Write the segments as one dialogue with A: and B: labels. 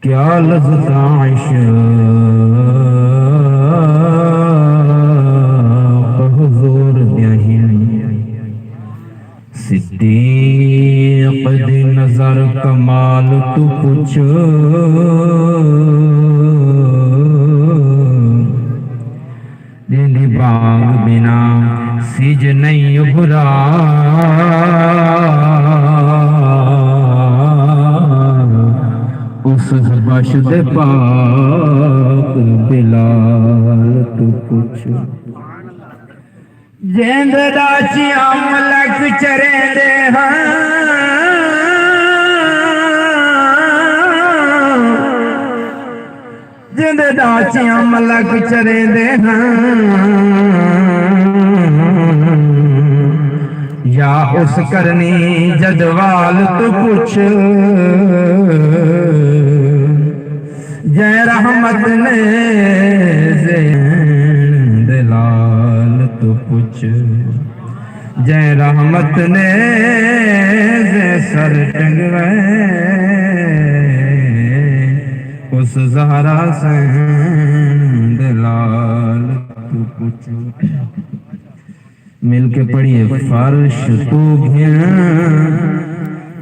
A: کیا لذت عشق حضور دیہن صدیق دی نظر کمال تو پوچھ دلی بانگ بنا سیج نہیں ابھرا اس حبش دے پاک بلال تو پوچھ جیند داچیاں ملک چرے دے ہاں جیند داچیاں ملک چرے دے ہاں یا اس کرنی جدوال تو پوچھ جے رحمت نے زین دلال تو پوچھ جے رحمت نے زے سر ٹنگوے اس زہرا سین دلال تو پوچھ مل کے پڑھیے فرش تو گھیا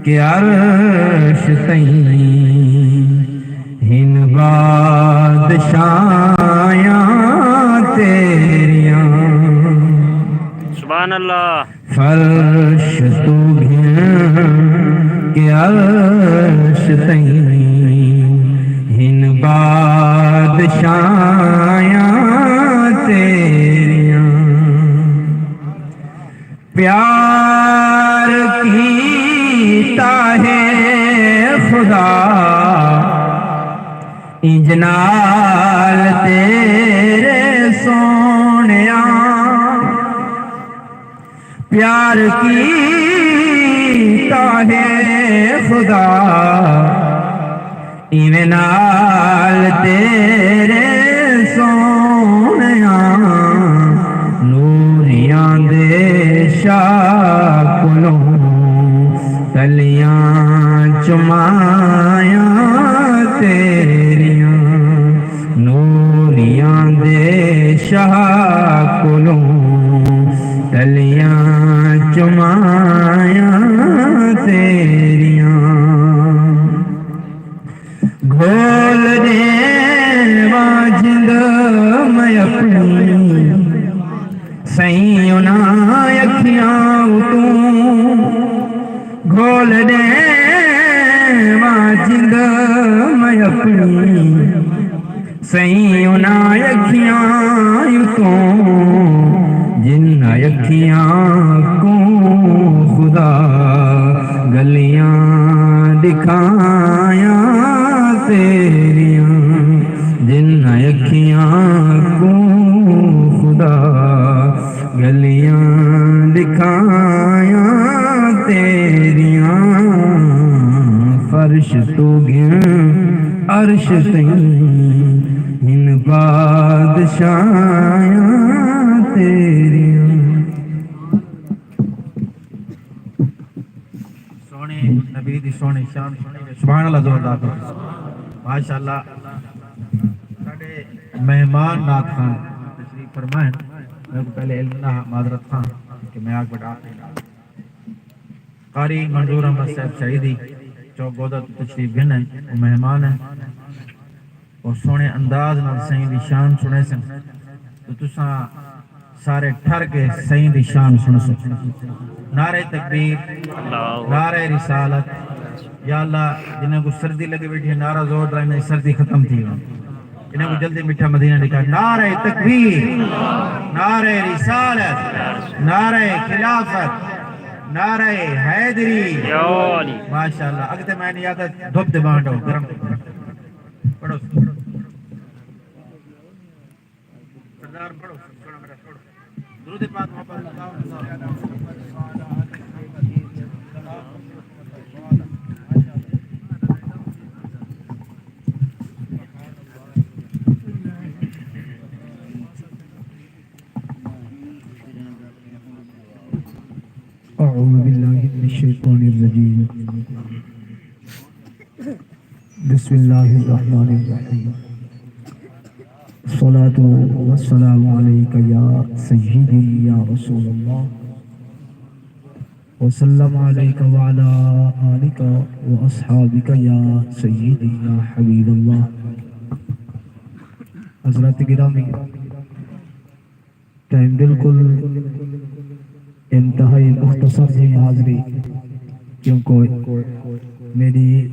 A: کہ عرش تئیں ہن بادشاہیاں تیریاں
B: سبحان اللہ
A: فرش تو گھیا کہ عرش تئیں ہن بادشاہیاں تیریاں پیار کیتا ہے خدا انجنال تیرے سونیا پیار کیتا ہے خدا انجنال تیرے سونیا نوریاں دے شاکلوں تلیاں چمایاں تیریاں نوریاں دے شاکلوں تلیاں چمایاں تیریاں گھول دے واجند میں اپنی سائیں اُنا اکھیاں تو گھول دے واجند میں اپنی سائیں اُنا اکھیاں تو جن اکھیاں کو خدا گلیاں دکھایاں تیریاں جن اکھیاں کو خدا گلیاں دکھایاں تیریاں فرش تو گیا عرش تئیں ہن بادشاہیاں تیریاں سونے نبی دی سونے شان سبحان اللہ زوردار ماشاءاللہ ساڈے مہمان نات خان تشریف فرمائیں میں کو پہلے علم نہ معذرت خان کہ میں آگ بڑھا قاری منظور احمد صاحب شہیدی چوک گودہ تشریف گھن ہیں وہ مہمان ہیں اور سونے انداز نال سائیں دی شان سنے سن تو تساں سارے ٹھر کے سائیں دی شان سن سکتے نعرہ تکبیر نعرہ رسالت یا اللہ جنہیں کو سردی لگے بیٹھی ہے نعرہ زور درائی میں سردی ختم تھی انہیں کو جلدی میٹھا مدینہ لکھا نعرہ تکبیر نعرہ رسالت نعرہ خلافت نعرہ حیدری ماشاءاللہ اگتے میں نے یاد ہے دھوپ دے بانڈو گرم پڑھو سردار پڑھو درود پاک محبت أعوذ بالله من الشيطان الرجيم
C: بسم اللہ الرحمن الرحیم الصلاة والسلام علیک یا سیدی یا رسول اللہ وسلم علیک وعلا آلک واصحابک یا سیدی یا حبیب اللہ. حضرات گرامی، ٹائم بالکل انتہائی مختصر ہے حاضری، کیونکہ میری